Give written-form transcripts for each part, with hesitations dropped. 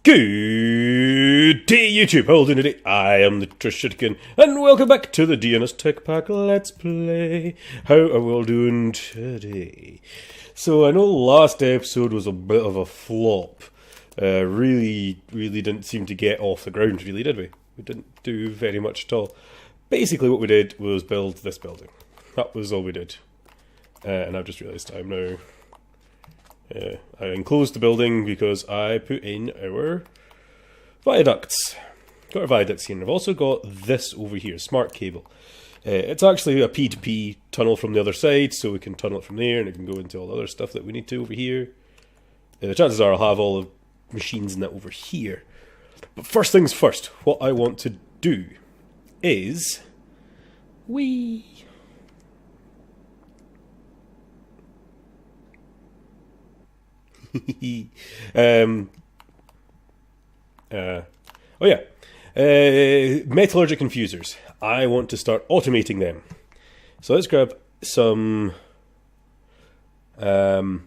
Good day, YouTube. How are you doing today? I am the Trishitkin, and welcome back to the Dns Techpack Let's Play. How are we all doing today? So I know last episode was a bit of a flop. Really didn't seem to get off the ground, really, did we? We didn't do very much at all. Basically what we did was build this building. That was all we did. And I've just realised I'm now... I enclosed the building because I put in our viaducts. Got our viaducts here, and I've also got this over here, smart cable. It's actually a P2p tunnel from the other side, so we can tunnel it from there, and it can go into all the other stuff that we need to over here. The chances are I'll have all the machines in that over here. But first things first, what I want to do is... metallurgic infusers. I want to start automating them. So let's grab some we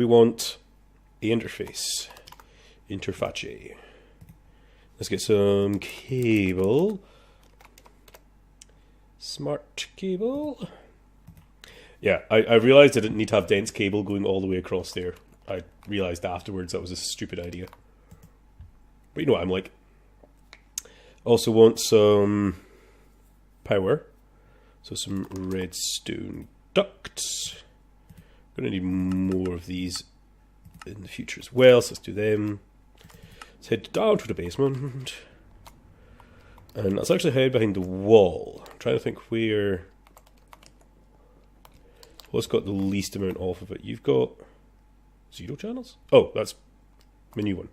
want a interface. Let's get some cable. Smart cable. Yeah, I realised I didn't need to have dense cable going all the way across there. I realised afterwards that was a stupid idea. But you know what I'm like. Also want some power. So some redstone ducts. Gonna need more of these in the future as well, so let's do them. Let's head down to the basement. And let's actually head behind the wall. I'm trying to think where... what's got the least amount off of it? You've got 0 channels? Oh, that's my new one.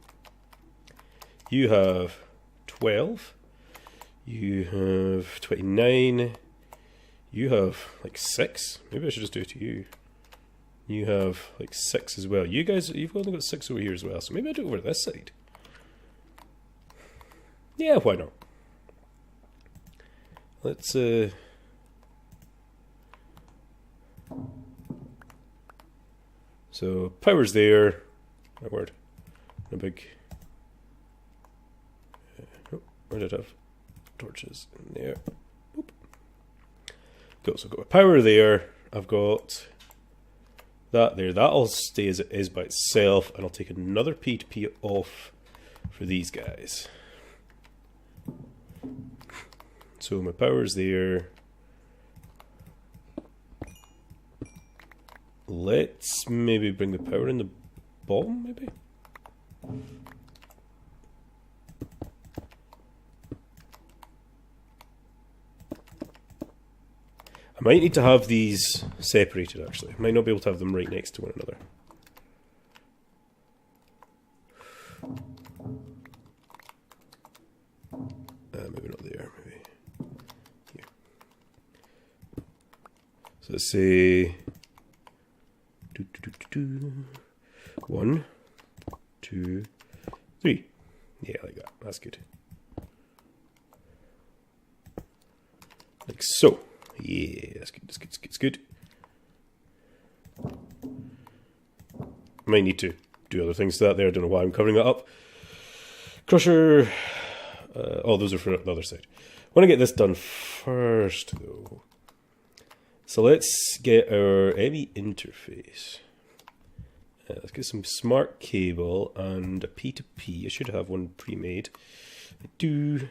You have 12. You have 29. You have like 6. Maybe I should just do it to you. You have like 6 as well. You guys, you've only got 6 over here as well. So maybe I'll do it over this side. Yeah, why not? Let's so power's there. That word. A big. Oh, where did I have torches in there? Oop. Cool. So I've got power there. I've got that there. That'll stay as it is by itself, and I'll take another P2p off for these guys. So my power's there. Let's maybe bring the power in the bottom, maybe? I might need to have these separated, actually. I might not be able to have them right next to one another. Maybe not there, maybe here. So let's say... 1, 2, 3. Yeah, like that. That's good. Like so. Yeah, that's good. That's good. I might need to do other things to that there. I don't know why I'm covering that up. Crusher. Oh, those are for the other side. I want to get this done first, though. So let's get our ME interface. Let's get some smart cable and a P2p. I should have one pre-made. I do.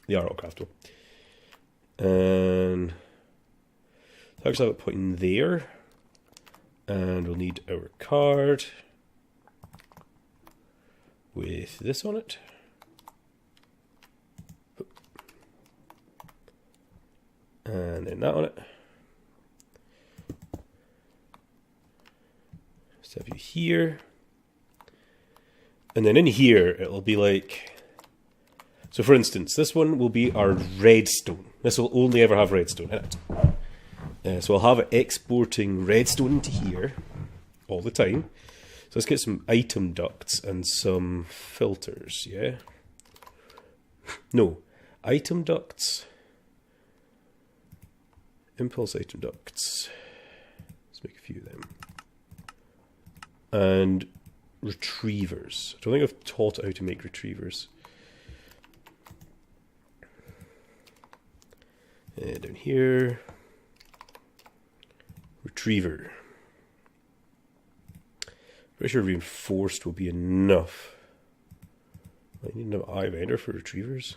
They are all craftable. And I actually have it put in there. And we'll need our card with this on it. And then that on it. Have you here, and then in here it'll be like, so for instance this one will be our redstone. This will only ever have redstone in it, so I'll have it exporting redstone into here all the time. So let's get some item ducts and some filters. Yeah, no, item ducts, impulse item ducts. Let's make a few of them. and retrievers. I don't think I've taught it how to make retrievers. Down here, retriever. Pretty sure reinforced will be enough. I need an eye binder for retrievers.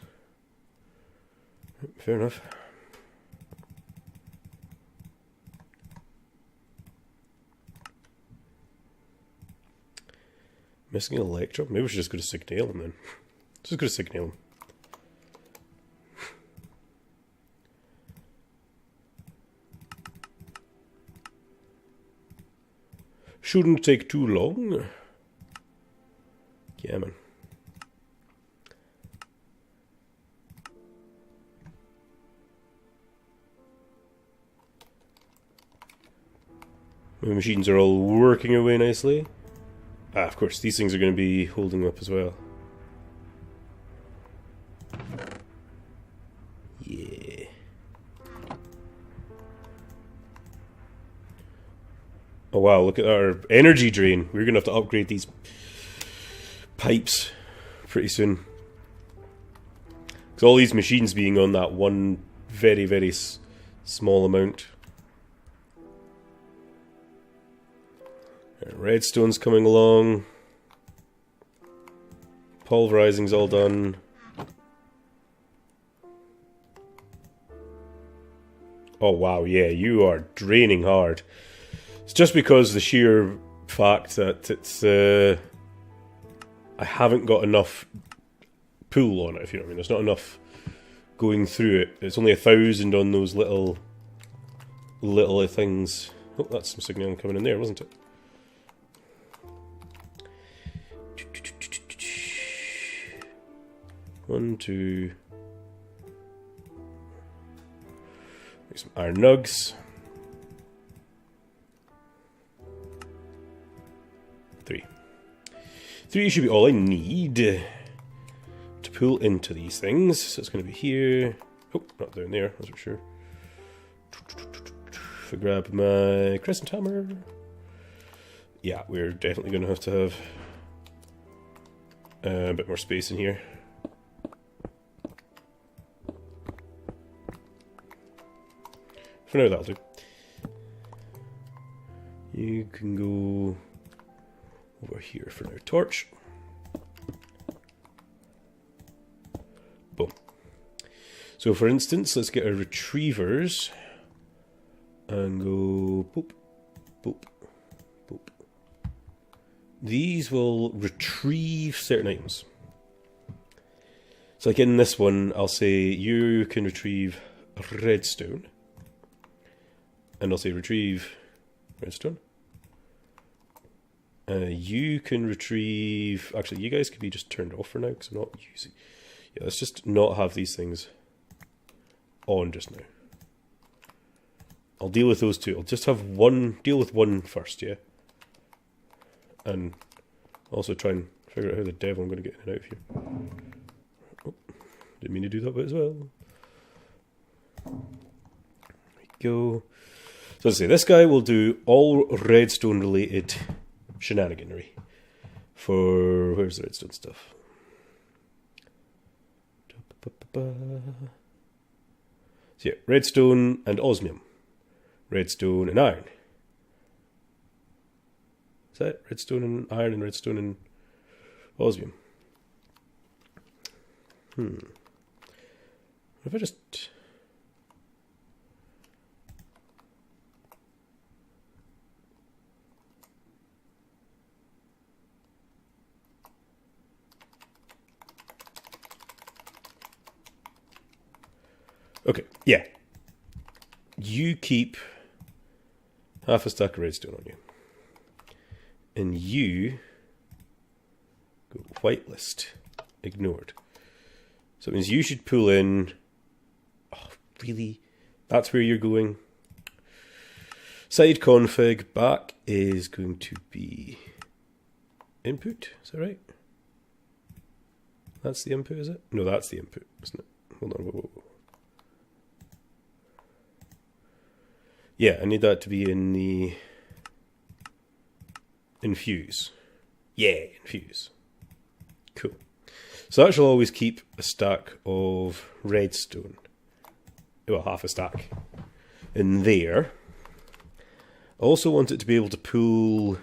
Fair enough. Missing an electron? Maybe we should just go to signal him then. Just go to signal him. Shouldn't take too long. Yeah, man. The machines are all working away nicely. Ah, of course, these things are going to be holding up as well. Yeah. Oh wow, look at our energy drain. We're going to have to upgrade these pipes pretty soon. Because all these machines being on that one very, very small amount. Redstone's coming along. Pulverizing's all done. Oh wow, yeah, you are draining hard. It's just because the sheer fact that it's I haven't got enough pull on it, if you know what I mean. There's not enough going through it. It's only 1,000 on those little things. Oh, that's some signal coming in there, wasn't it? One, two. Make some iron nugs. 3. 3 should be all I need to pull into these things. So it's going to be here. Oh, not down there, that's for sure. If I grab my crescent hammer. Yeah, we're definitely going to have a bit more space in here. For now, that'll do. You can go over here for now. Torch. Boom. So, for instance, let's get our retrievers and go boop, boop, boop. These will retrieve certain items. So, like in this one, I'll say you can retrieve redstone. And I'll say retrieve redstone. You can retrieve... Actually, you guys could be just turned off for now because I'm not using... Yeah, let's just not have these things on just now. I'll deal with those two. I'll just have one... Deal with one first, yeah? And also try and figure out how the devil I'm going to get in and out of here. Oh, didn't mean to do that bit as well. There we go. So let's say this guy will do all redstone related shenaniganry for where's the redstone stuff? So yeah, redstone and osmium, redstone and iron. Is that redstone and iron and redstone and osmium? What if I just... Okay, yeah. You keep half a stack of redstone on you. And you go whitelist. Ignored. So it means you should pull in... Oh, really? That's where you're going? Side config back is going to be input. Is that right? That's the input, is it? No, that's the input, isn't it? Hold on, whoa. Yeah, I need that to be in the infuse. Yeah, infuse. Cool. So that shall always keep a stack of redstone. Well, half a stack in there. I also want it to be able to pull...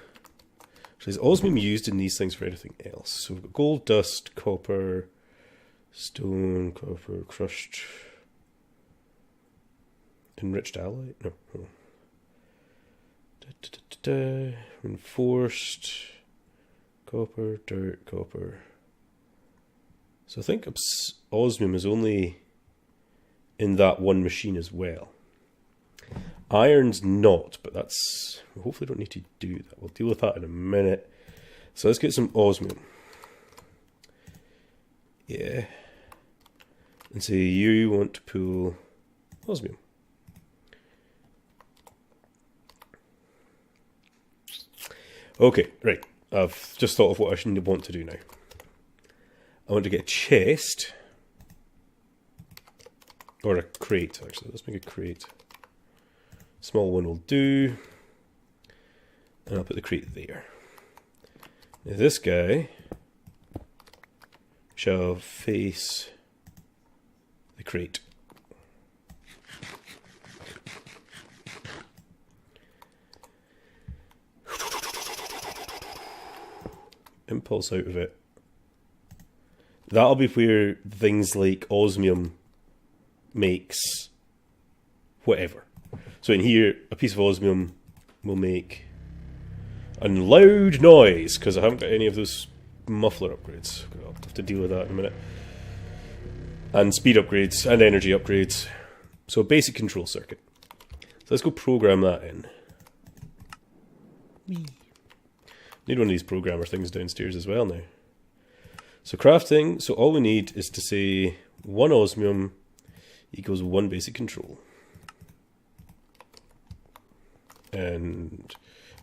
Is osmium used in these things for anything else? So we've got gold, dust, copper, stone, copper, crushed, enriched alloy? No. Reinforced, copper, dirt, copper. So I think osmium is only in that one machine as well. Iron's not, but that's... We hopefully don't need to do that. We'll deal with that in a minute. So let's get some osmium. Yeah. And say you want to pull osmium. Okay, right. I've just thought of what I should want to do now. I want to get a chest. Or a crate, actually. Let's make a crate. Small one will do. And I'll put the crate there. Now this guy shall face the crate. Impulse out of it. That'll be where things like osmium makes whatever. So in here, a piece of osmium will make a loud noise, because I haven't got any of those muffler upgrades. I'll have to deal with that in a minute. And speed upgrades, and energy upgrades. So a basic control circuit. So let's go program that in. Whee. Need one of these programmer things downstairs as well now. So crafting, so all we need is to say 1 osmium equals 1 basic control. And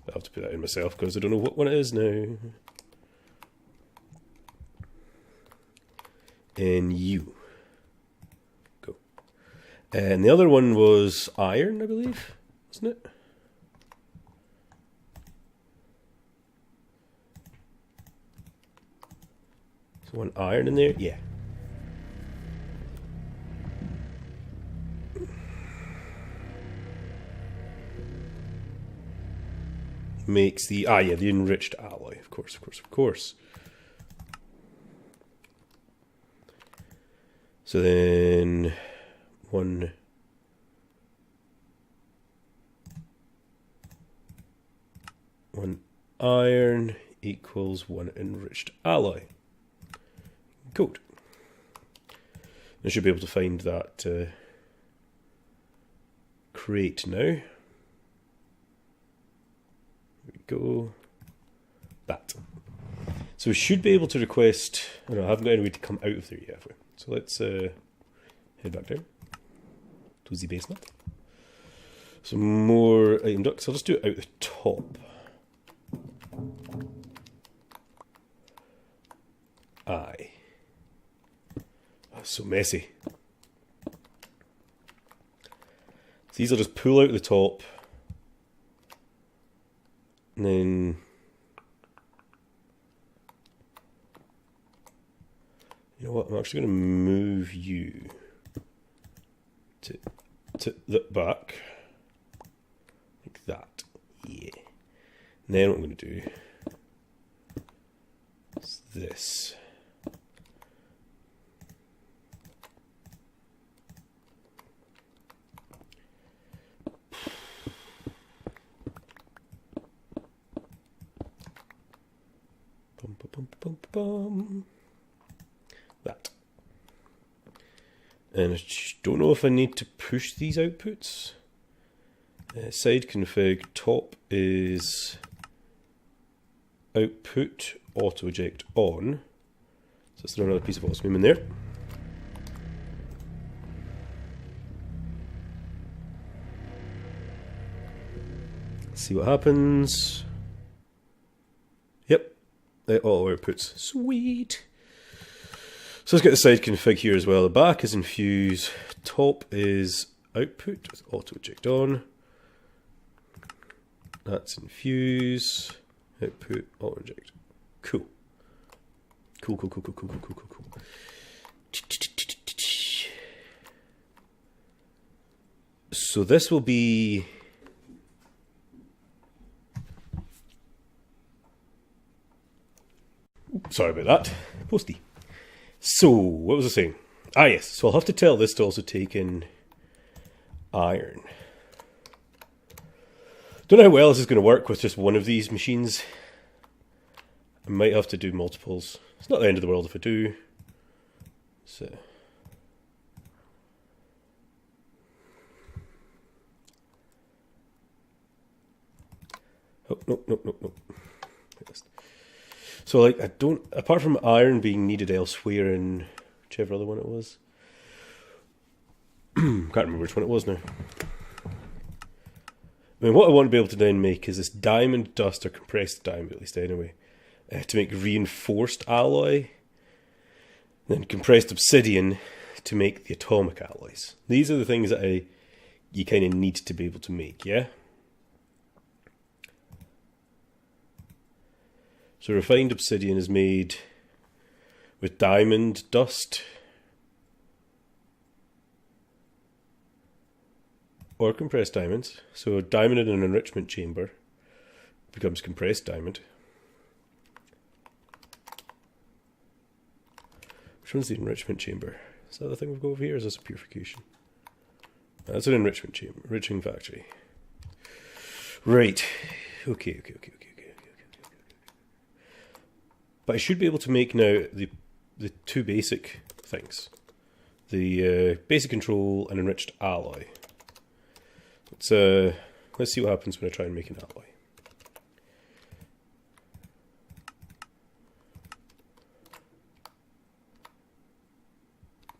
I'll have to put that in myself because I don't know what one it is now. And you. Go. And the other one was iron, I believe, wasn't it? So 1 iron in there? Yeah. Makes the... Ah, yeah, the enriched alloy. Of course, of course, of course. So then... 1... iron equals 1 enriched alloy. Good. I should be able to find that crate now. Here we go. That. So we should be able to request... Oh no, I haven't got any way to come out of there yet, have we? So let's head back down to the basement. Some more item ducts. I'll just do it out the top. Aye. That's so messy. So these will just pull out the top. And then... You know what, I'm actually going to move you to the back. Like that. Yeah. And then what I'm going to do is this. Bum, bum, bum, bum. That. And I don't know if I need to push these outputs. Side config top is output auto eject on. So let's throw another piece of osmium in there. Let's see what happens. Yep, all outputs. Sweet. So let's get the side config here as well. The back is infuse, top is output with auto eject on. That's infuse, Output, auto inject. Cool. Cool. So this will be... Sorry about that. Posty. So, what was I saying? Ah, yes. So I'll have to tell this to also take in iron. Don't know how well this is going to work with just one of these machines. I might have to do multiples. It's not the end of the world if I do. So... Oh, no. So, like, I don't... Apart from iron being needed elsewhere in whichever other one it was. Can't remember which one it was now. I mean, what I want to be able to then make is this diamond dust, or compressed diamond at least anyway, to make reinforced alloy. Then compressed obsidian to make the atomic alloys. These are the things that you kind of need to be able to make, yeah? So refined obsidian is made with diamond dust or compressed diamonds. So diamond in an enrichment chamber becomes compressed diamond. Which one's the enrichment chamber? Is that the thing we've got over here, or is this a purification? That's an enrichment chamber, enriching factory. Right. Okay. But I should be able to make now the two basic things. The basic control and enriched alloy. Let's see what happens when I try and make an alloy.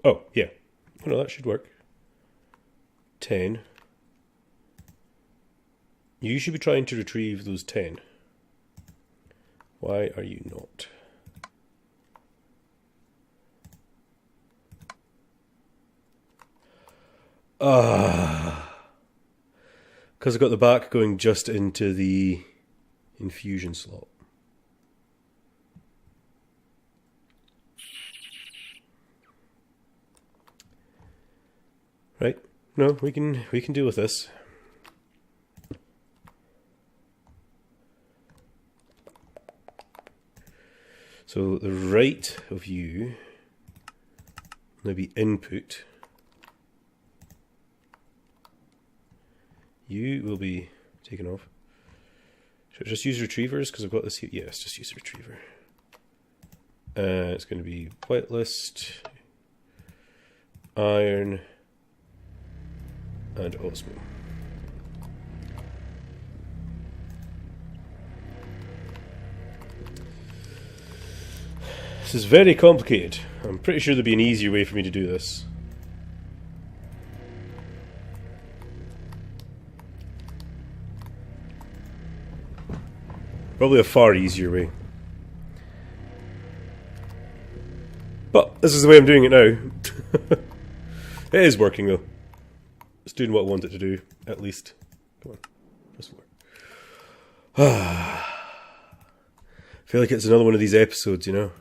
Oh, yeah. Oh, no, that should work. 10. You should be trying to retrieve those 10. Why are you not? Because I've got the back going just into the infusion slot. Right? No, we can deal with this. So the right of you will be input. You will be taken off. Should I just use retrievers? Because I've got this here. Yeah, let's just use a retriever. It's going to be whitelist, iron, and osmo. This is very complicated. I'm pretty sure there'll be an easier way for me to do this. Probably a far easier way. But this is the way I'm doing it now. It is working though. It's doing what I want it to do, at least. Come on, press forward. I feel like it's another one of these episodes, you know.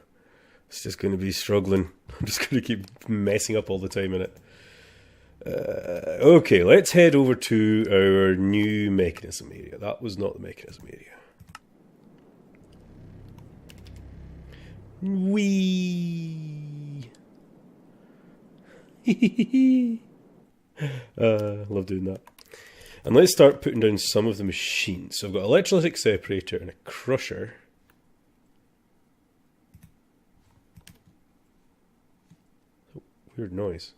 It's just going to be struggling. I'm just going to keep messing up all the time in it. Okay, let's head over to our new mechanism area. That was not the mechanism area. Wee. Love doing that. And let's start putting down some of the machines. So I've got Electrolytic Separator and a crusher. Weird noise.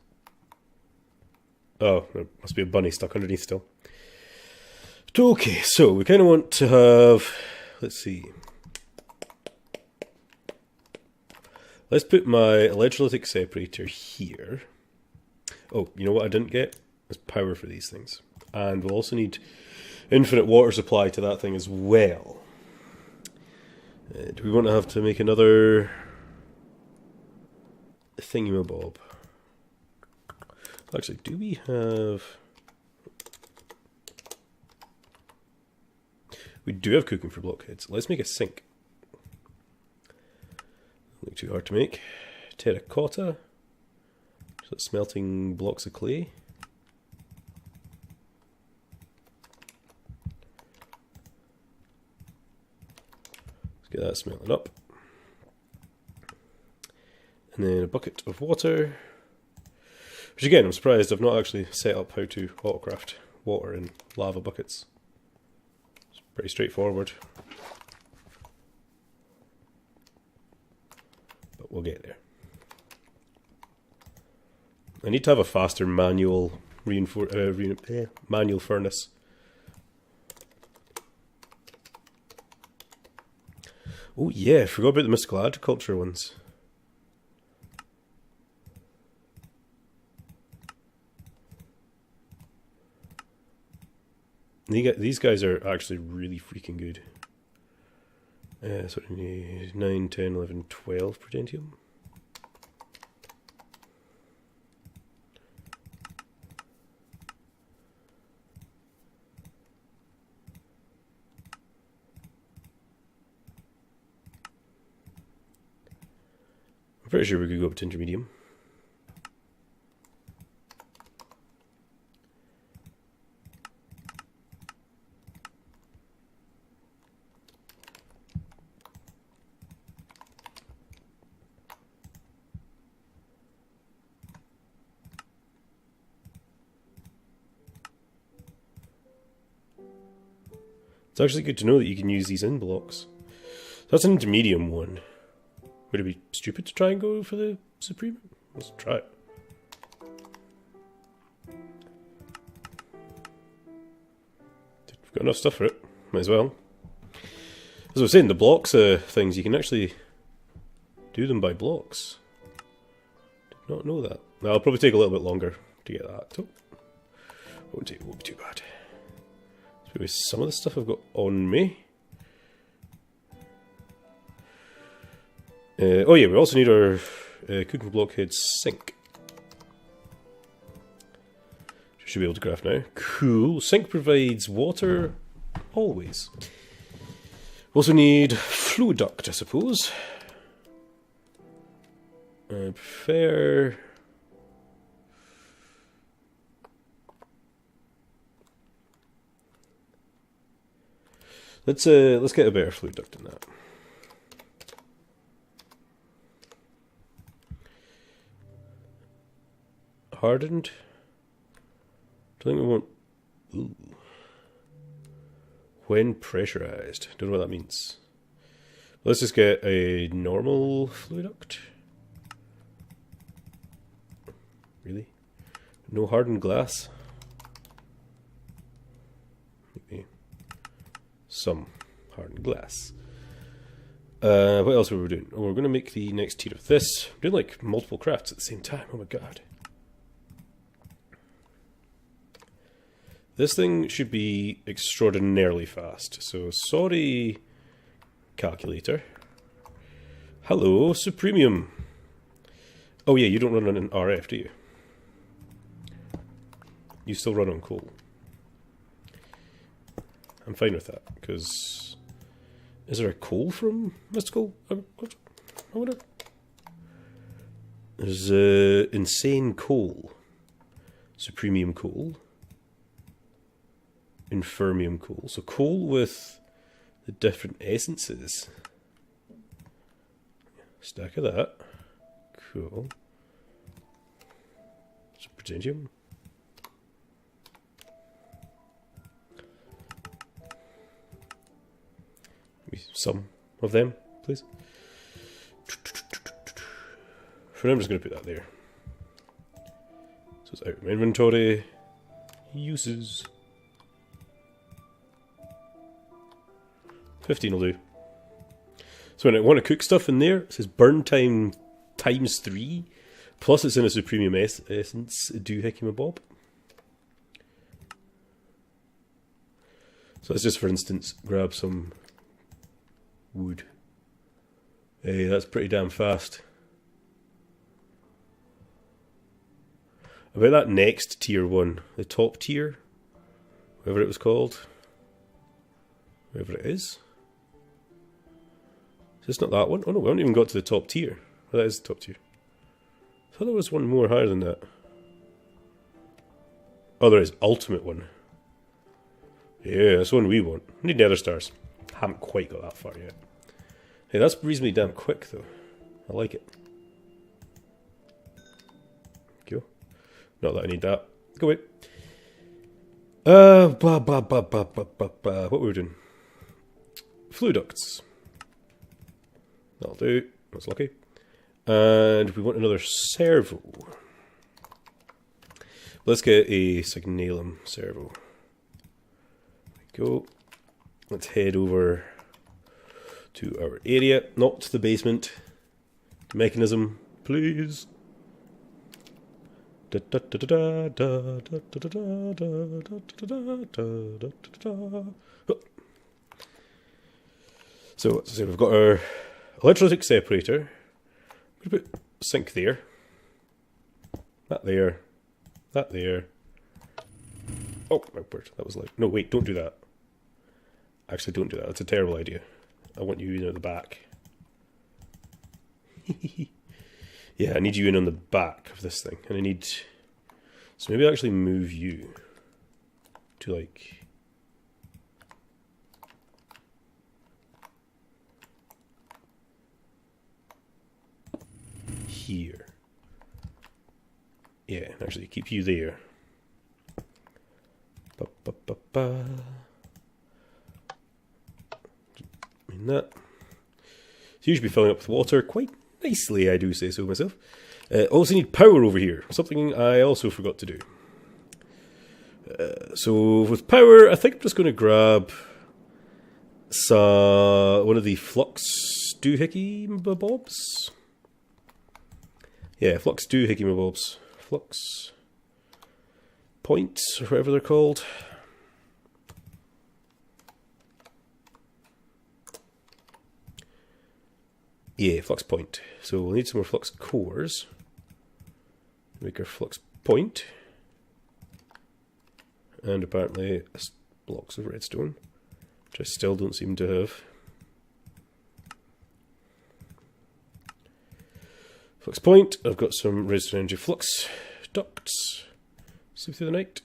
Oh, there must be a bunny stuck underneath still. Okay, so we kind of want to have... Let's see. Let's put my Electrolytic Separator here. Oh, you know what I didn't get? Is power for these things. And we'll also need infinite water supply to that thing as well. Do we want to have to make another thingamabob? Actually, do we have... We do have cooking for blockheads. Let's make a sink. Not too hard to make. Terracotta. So smelting blocks of clay. Let's get that smelting up. And then a bucket of water. Which again, I'm surprised I've not actually set up how to autocraft water in lava buckets. It's pretty straightforward. But we'll get there. I need to have a faster manual manual furnace. Oh yeah, I forgot about the mystical agriculture ones. These guys are actually really freaking good. So we need 9, 10, 11, 12 prudentium. I'm pretty sure we could go up to intermedium. It's actually good to know that you can use these in blocks. That's an intermedium one. Would it be stupid to try and go for the supreme? Let's try it. We've got enough stuff for it. Might as well. As I was saying, the blocks things, you can actually do them by blocks. Did not know that. Now, it'll probably take a little bit longer to get that. So, won't be too bad. So some of the stuff I've got on me. Oh yeah, we also need our cooking blockhead sink. Should be able to craft now. Cool. Sink provides water always. We also need fluid duct, I suppose. I prefer... Let's get a better fluid duct than that. Hardened. Don't think we want. Ooh. When pressurized. Don't know what that means. Let's just get a normal fluid duct. Really? No hardened glass? Maybe some hardened glass. What else were we doing? Oh, we're going to make the next tier of this. We're doing like multiple crafts at the same time. Oh my god. This thing should be extraordinarily fast. So, sorry, calculator. Hello, Supremium. Oh yeah, you don't run on an RF, do you? You still run on coal. I'm fine with that, because... Is there a coal from Mystical? I wonder. There's insane coal. Supremium coal. Infermium coal. So coal with the different essences. Stack of that. Cool. So prudentium. Maybe some of them, please. For now, I'm just going to put that there. So it's out of my inventory. Uses. 15 will do. So when I want to cook stuff in there, it says burn time times 3, plus it's in a Supremium essence, do hickey my bob. So let's just, for instance, grab some wood. Hey, that's pretty damn fast. About that next tier one, the top tier, whatever it was called. Wherever it is. Is this not that one? Oh no, we haven't even got to the top tier. Oh, that is the top tier. I thought there was one more higher than that. Oh, there is. Ultimate one. Yeah, that's the one we want. We need nether stars. Haven't quite got that far yet. Hey, that's reasonably damn quick though. I like it. Cool. Not that I need that. Go away. What were we doing? Fluid ducts. That'll do. That's lucky. And we want another servo. Let's get a signalum servo. There we go. Let's head over to our area, not to the basement. Mechanism, please. So, as I say, we've got our electrolytic separator. I'm going to put sink there. That there. That there. Oh, my word. That was like... No, wait, don't do that. Actually, don't do that. That's a terrible idea. I want you in at the back. Yeah, I need you in on the back of this thing. And I need... So maybe I'll actually move you to, like... here. Yeah, actually keep you there. And that. So you should be filling up with water quite nicely, I do say so myself. Also need power over here, something I also forgot to do. So with power, I think I'm just going to grab one of the flux doohickey bobs. Yeah, flux doohickey bobs. Flux points, or whatever they're called. Yeah, flux point. So we'll need some more flux cores. Make our flux point. And apparently blocks of redstone, which I still don't seem to have. Flux point. I've got some redstone energy flux ducts. Sleep through the night.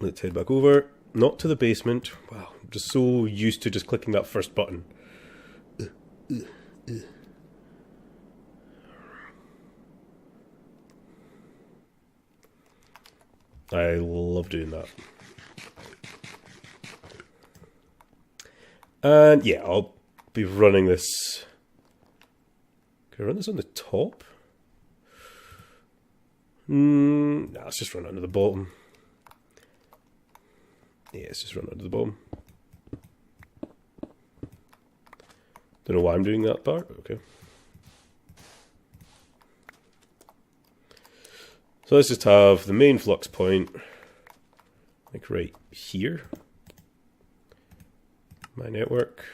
Let's head back over. Not to the basement. Wow, I'm just so used to just clicking that first button. I love doing that. And yeah, I'll be running this. Can I run this on the top? Nah, let's just run under the bottom. Yeah, let's just run under the bottom. Don't know why I'm doing that part, but okay. So let's just have the main flux point, like right here. My network.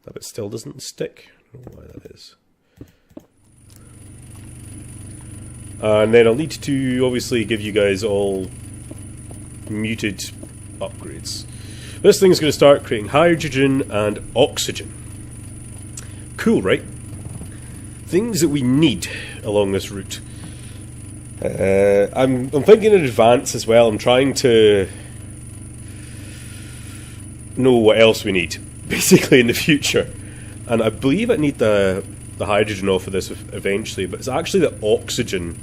That bit still doesn't stick. I don't know why that is. And then I'll need to obviously give you guys all muted upgrades. This thing's going to start creating hydrogen and oxygen. Cool, right? Things that we need along this route. I'm thinking in advance as well. I'm trying to know what else we need, basically, in the future. And I believe I need the hydrogen off of this eventually, but it's actually the oxygen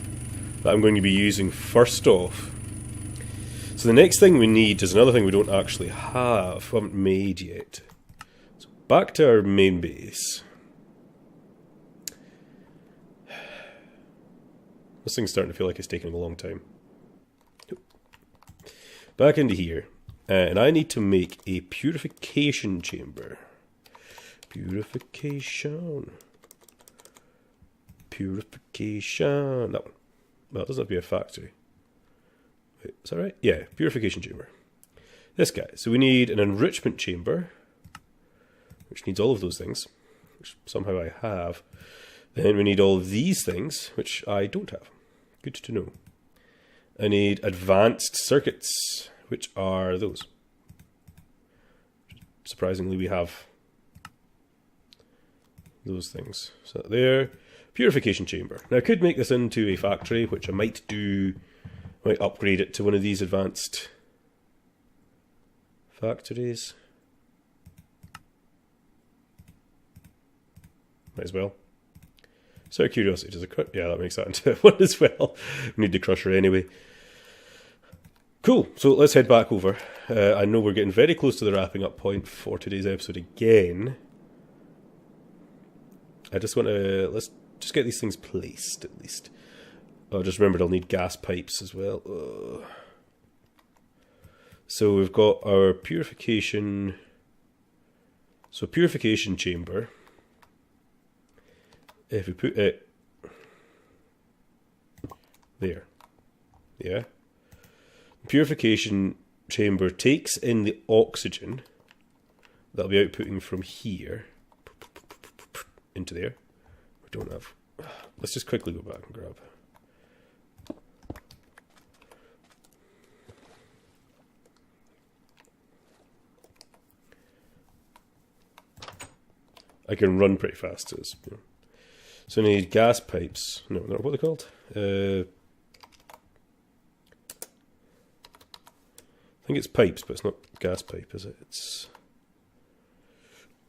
that I'm going to be using first off. So the next thing we need is another thing we don't actually have, we haven't made yet. So back to our main base. This thing's starting to feel like it's taking a long time. Back into here. And I need to make a purification chamber. Purification. Purification. That one. Well, it doesn't have to be a factory. Wait, is that right? Yeah, purification chamber. This guy. So we need an enrichment chamber, which needs all of those things, which somehow I have. Then we need all of these things, which I don't have. Good to know. I need advanced circuits, which are those. Surprisingly, we have those things. So there, Purification Chamber. Now I could make this into a factory, which I might do. I might upgrade it to one of these advanced factories. Might as well. So curiosity, does it cut? Yeah, that makes that into one as well. We need the crusher anyway. Cool, so let's head back over. I know we're getting very close to the wrapping up point for today's episode again. I just want to, let's just get these things placed at least. Oh, just remembered I'll need gas pipes as well. So we've got our purification. So purification chamber. If we put it there, yeah. Purification chamber takes in the oxygen that'll be outputting from here into there. We don't have. Let's just quickly go back and grab. I can run pretty fast, so it's, you know. So I need gas pipes. No, not what they're called. I think it's pipes, but it's not gas pipe, is it? It's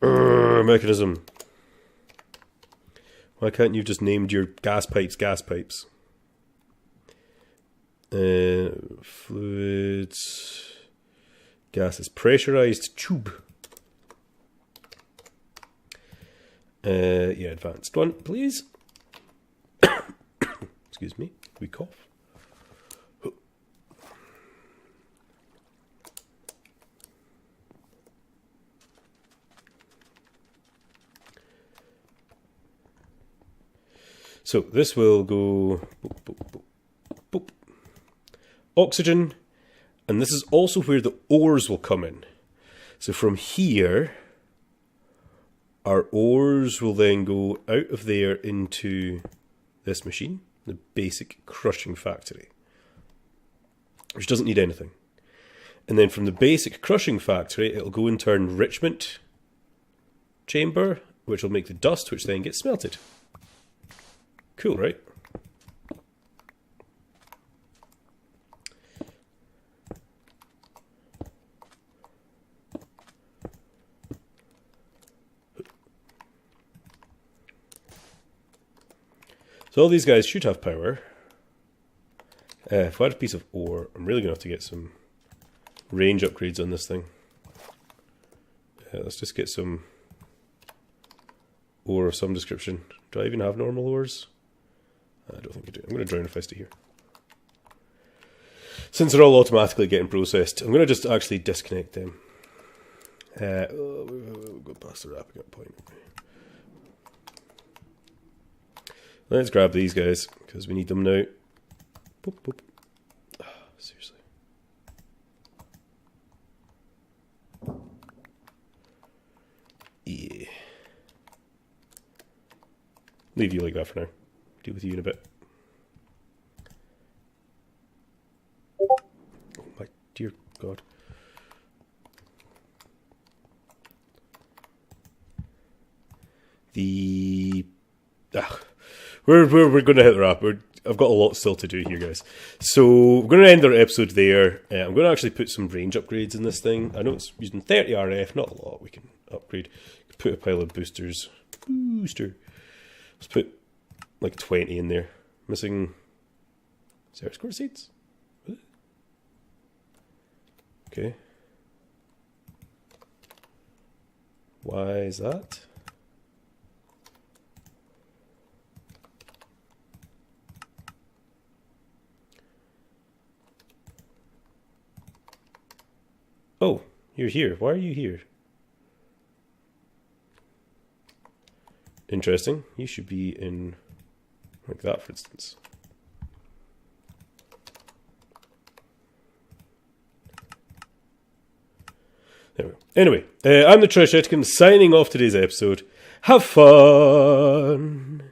mechanism. Why can't you just named your gas pipes gas pipes? Fluids. Gas is pressurized tube. Yeah, advanced one, please. Excuse me, we cough. So this will go boop, boop, boop, boop. Oxygen, and this is also where the ores will come in. So from here, our ores will then go out of there into this machine, the basic crushing factory, which doesn't need anything. And then from the basic crushing factory, it'll go into our enrichment chamber, which will make the dust, which then gets smelted. Cool, right? So all these guys should have power. If I had a piece of ore, I'm really going to have to get some range upgrades on this thing. Let's just get some ore of some description. Do I even have normal ores? I don't think I do. I'm going to drown if I stay here. Since they're all automatically getting processed, I'm going to just actually disconnect them. We'll go past the wrapping up point. Let's grab these guys, because we need them now. Boop, boop. Oh, seriously. Yeah. Leave you like that for now. Deal with you in a bit. Oh my dear God. We're going to hit the wrap. I've got a lot still to do here, guys. So we're going to end our episode there. I'm going to actually put some range upgrades in this thing. I know it's using 30 RF, not a lot. We can upgrade. Put a pile of boosters. Booster. Let's put like 20 in there. Missing Sarah's core seeds. Okay. Why is that? Oh, you're here. Why are you here? Interesting. You should be in like that, for instance. There we go. Anyway, I'm the Treasure Etiquette, signing off today's episode. Have fun!